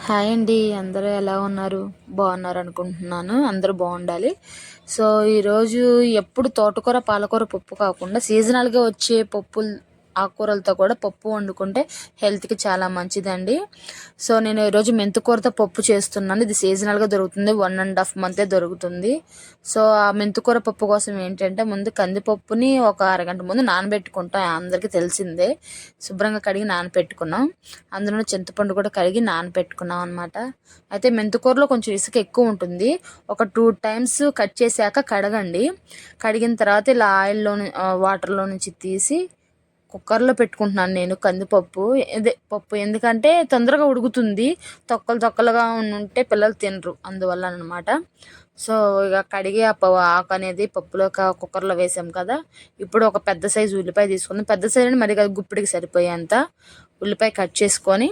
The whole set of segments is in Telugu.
హాయ్ అండి. అందరూ ఎలా ఉన్నారు? బాగున్నారు అనుకుంటున్నాను. అందరూ బాగుండాలి. సో ఈరోజు ఎప్పుడు తోటకూర పాలకూర పప్పు కాకుండా సీజనల్గా వచ్చే పప్పులు ఆకుకూరలతో కూడా పప్పు వండుకుంటే హెల్త్కి చాలా మంచిదండి. సో నేను ఈరోజు మెంతికూరతో పప్పు చేస్తున్నాను. ఇది సీజనల్గా దొరుకుతుంది, 1.5 మంతే దొరుకుతుంది. సో ఆ మెంతికూర పప్పు కోసం ఏంటంటే ముందు కందిపప్పుని ఒక అరగంట ముందు నానబెట్టుకుంటాం, అందరికీ తెలిసిందే. శుభ్రంగా కడిగి నానబెట్టుకున్నాం. అందులో చింతపండు కూడా కడిగి నానబెట్టుకున్నాం అనమాట. అయితే మెంతికూరలో కొంచెం ఇసుక ఎక్కువ ఉంటుంది. ఒక 2 టైమ్స్ కట్ చేశాక కడగండి. కడిగిన తర్వాత ఇలా వాటర్లో నుంచి తీసి కుక్కర్లో పెట్టుకుంటున్నాను నేను కందిపప్పు. ఇదే పప్పు ఎందుకంటే తొందరగా ఉడుకుతుంది. తొక్కలు తొక్కలుగా ఉంటే పిల్లలు తినరు, అందువల్ల అనమాట. సో ఇక కడిగి ఆకు అనేది పప్పులో కుక్కర్లో వేసాం కదా. ఇప్పుడు ఒక పెద్ద సైజు ఉల్లిపాయ తీసుకుందాం. పెద్ద సైజు మరి గుప్పిడికి సరిపోయేంత ఉల్లిపాయ కట్ చేసుకొని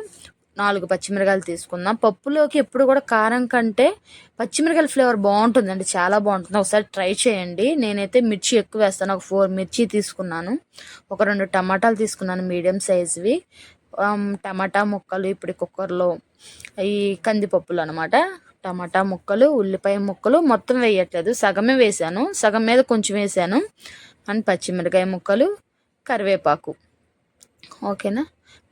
4 పచ్చిమిరకాయలు తీసుకుందాం. పప్పులోకి ఎప్పుడు కూడా కారం కంటే పచ్చిమిరకాయల ఫ్లేవర్ బాగుంటుందండి, చాలా బాగుంటుంది. ఒకసారి ట్రై చేయండి. నేనైతే మిర్చి ఎక్కువ వేస్తాను. ఒక 4 మిర్చి తీసుకున్నాను. ఒక 2 టమాటాలు తీసుకున్నాను, మీడియం సైజువి. టమాటా ముక్కలు ఇప్పుడు కుక్కర్లో, ఈ కందిపప్పులు అనమాట. టమాటా ముక్కలు, ఉల్లిపాయ ముక్కలు మొత్తం వేయట్లేదు, సగమే వేసాను, సగం మీద కొంచెం వేసాను. అండ్ పచ్చిమిరకాయ ముక్కలు, కరివేపాకు. ఓకేనా,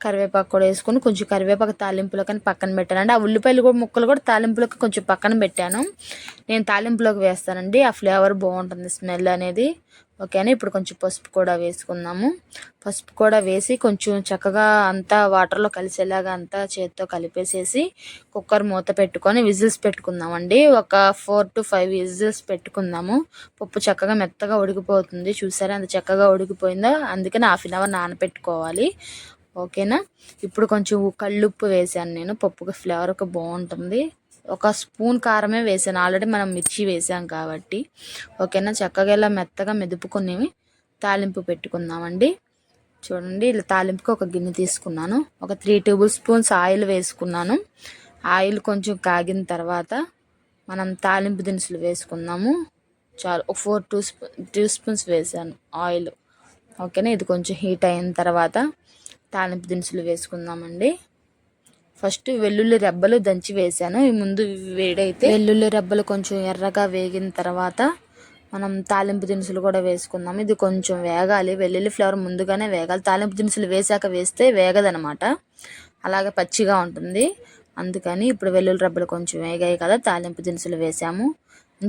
కరివేపాకు కూడా వేసుకొని కొంచెం కరివేపాకు తాలింపులో కానీ పక్కన పెట్టానండి. ఆ ఉల్లిపాయలు కూడా ముక్కలు కూడా తాలింపులోకి కొంచెం పక్కన పెట్టాను. నేను తాలింపులోకి వేస్తానండి, ఆ ఫ్లేవర్ బాగుంటుంది, స్మెల్ అనేది. ఓకేనా, ఇప్పుడు కొంచెం పసుపు కూడా వేసుకుందాము. పసుపు కూడా వేసి కొంచెం చక్కగా అంతా వాటర్లో కలిసేలాగా అంతా చేతితో కలిపేసేసి కుక్కర్ మూత పెట్టుకొని విజిల్స్ పెట్టుకుందామండి. ఒక 4 to 5 విజిల్స్ పెట్టుకుందాము. పప్పు చక్కగా మెత్తగా ఉడికిపోతుంది. చూసారా అంత చక్కగా ఉడికిపోయిందో, అందుకని 1/2 hour నానపెట్టుకోవాలి. ఓకేనా, ఇప్పుడు కొంచెం కళ్ళుప్పు వేసాను నేను, పప్పుకి ఫ్లేవర్కి బాగుంటుంది. ఒక స్పూన్ కారమే వేసాను, ఆల్రెడీ మనం మిర్చి వేసాం కాబట్టి. ఓకేనా, చక్కగా ఇలా మెత్తగా మెదుపుకొని తాలింపు పెట్టుకుందామండి. చూడండి, ఇలా తాలింపుకి ఒక గిన్నె తీసుకున్నాను. ఒక 3 tablespoons ఆయిల్ వేసుకున్నాను. ఆయిల్ కొంచెం కాగిన తర్వాత మనం తాలింపు దినుసులు వేసుకుందాము. చాలు, ఒక 4 teaspoons వేసాను ఆయిల్. ఓకేనా, ఇది కొంచెం హీట్ అయిన తర్వాత తాలింపు దినుసులు వేసుకుందామండి. ఫస్ట్ వెల్లుల్లి రెబ్బలు దంచి వేసాను. ఈ ముందు వేడైతే వెల్లుల్లి రెబ్బలు కొంచెం ఎర్రగా వేగిన తర్వాత మనం తాలింపు దినుసులు కూడా వేసుకుందాం. ఇది కొంచెం వేగాలి, వెల్లుల్లి ఫ్లేవర్ ముందుగానే వేగాలి. తాలింపు దినుసులు వేసాక వేస్తే వేగదనమాట, అలాగే పచ్చిగా ఉంటుంది. అందుకని ఇప్పుడు వెల్లుల్లి రెబ్బలు కొంచెం వేగాయి కదా, తాలింపు దినుసులు వేసాము.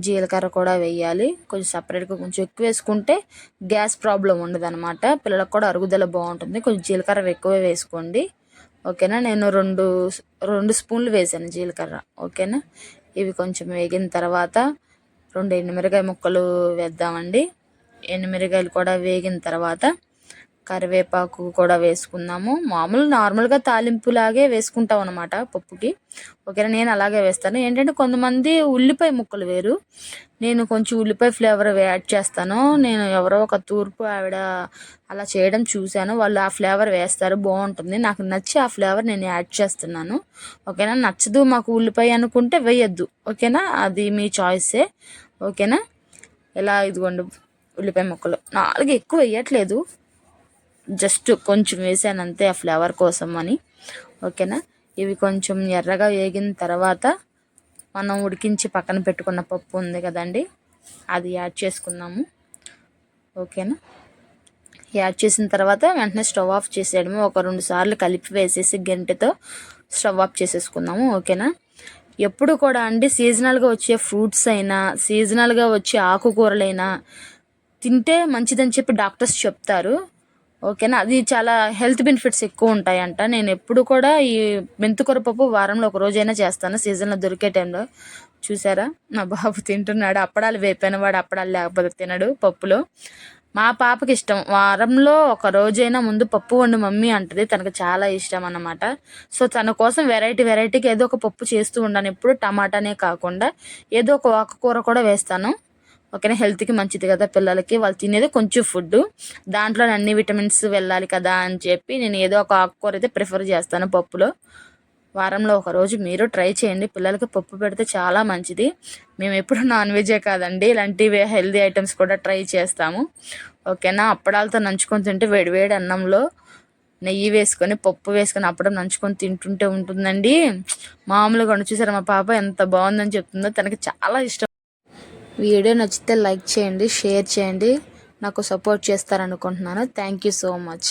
జీలకర్ర కూడా వేయాలి, కొంచెం సపరేట్గా కొంచెం ఎక్కువ వేసుకుంటే గ్యాస్ ప్రాబ్లం ఉండదు అనమాట. పిల్లలకు కూడా అరుగుదల బాగుంటుంది. కొంచెం జీలకర్ర ఎక్కువ వేసుకోండి. ఓకేనా, నేను రెండు స్పూన్లు వేసాను జీలకర్ర. ఓకేనా, ఇవి కొంచెం వేగిన తర్వాత 2 ఎండుమిరకాయ ముక్కలు వేద్దామండి. ఎండుమిరకాయలు కూడా వేగిన తర్వాత కరివేపాకు కూడా వేసుకుందాము. నార్మల్గా తాలింపులాగే వేసుకుంటాం అనమాట పప్పుకి. ఓకేనా, నేను అలాగే వేస్తాను. ఏంటంటే కొంతమంది ఉల్లిపాయ ముక్కలు వేరు, నేను కొంచెం ఉల్లిపాయ ఫ్లేవర్ యాడ్ చేస్తాను. నేను ఎవరో ఒక తూర్పు ఆవిడ అలా చేయడం చూశాను, వాళ్ళు ఆ ఫ్లేవర్ వేస్తారు, బాగుంటుంది. నాకు నచ్చి ఆ ఫ్లేవర్ నేను యాడ్ చేస్తున్నాను. ఓకేనా, నచ్చదు మాకు ఉల్లిపాయ అనుకుంటే వేయద్దు. ఓకేనా, అది మీ చాయిసే. ఓకేనా, ఇలా ఇదిగోండి ఉల్లిపాయ ముక్కలు 4 ఎక్కువ వేయట్లేదు, జస్ట్ కొంచెం వేసాను అంతే, ఆ ఫ్లేవర్ కోసం అని. ఓకేనా, ఇవి కొంచెం ఎర్రగా వేగిన తర్వాత మనం ఉడికించి పక్కన పెట్టుకున్న పప్పు ఉంది కదండి, అది యాడ్ చేసుకున్నాము. ఓకేనా, యాడ్ చేసిన తర్వాత వెంటనే స్టవ్ ఆఫ్ చేసేయడము. ఒక 2 సార్లు కలిపి వేసేసి గంటెతో స్టవ్ ఆఫ్ చేసేసుకుందాము. ఓకేనా, ఎప్పుడు కూడా అండి సీజనల్గా వచ్చే ఫ్రూట్స్ అయినా సీజనల్గా వచ్చే ఆకుకూరలైనా తింటే మంచిదని చెప్పి డాక్టర్స్ చెప్తారు. ఓకేనా, అది చాలా హెల్త్ బెనిఫిట్స్ ఎక్కువ ఉంటాయంట. నేను ఎప్పుడు కూడా ఈ మెంతికూర పప్పు వారంలో ఒక రోజైనా చేస్తాను, సీజన్లో దొరికే టైంలో. చూసారా, నా బాబు తింటున్నాడు. అప్పడాలు వేపాను, వాడు అప్పడాలు లేకపోతే తినడు పప్పులో. మా పాపకి ఇష్టం, వారంలో ఒక రోజైనా ముందు పప్పు వండు మమ్మీ అంటది, తనకు చాలా ఇష్టం అన్నమాట. సో తన కోసం వెరైటీకి ఏదో ఒక పప్పు చేస్తూ ఉంటాను. ఎప్పుడు టమాటానే కాకుండా ఏదో ఒక ఆకుకూర కూడా వేస్తాను. ఓకేనా, హెల్త్కి మంచిది కదా పిల్లలకి, వాళ్ళు తినేది కొంచెం ఫుడ్, దాంట్లో అన్ని విటమిన్స్ వెళ్ళాలి కదా అని చెప్పి నేను ఏదో ఒక ఆకుకూర అయితే ప్రిఫర్ చేస్తాను పప్పులో. వారంలో ఒక రోజు మీరు ట్రై చేయండి, పిల్లలకి పప్పు పెడితే చాలా మంచిది. మేము ఎప్పుడు నాన్ వెజే కాదండి, ఇలాంటివి హెల్దీ ఐటమ్స్ కూడా ట్రై చేస్తాము. ఓకేనా, అప్పడాలతో నంచుకొని తింటే వేడివేడి అన్నంలో నెయ్యి వేసుకొని పప్పు వేసుకొని అప్పుడే నంచుకొని తింటుంటే ఉంటుందండి మామూలుగా ఉండి. చూసారా మా పాప ఎంత బాగుందని చెప్తుందో, తనకి చాలా ఇష్టం. వీడియో నచ్చితే లైక్ చేయండి, షేర్ చేయండి, నాకు సపోర్ట్ చేస్తారనుకుంటున్నాను. Thank you so much.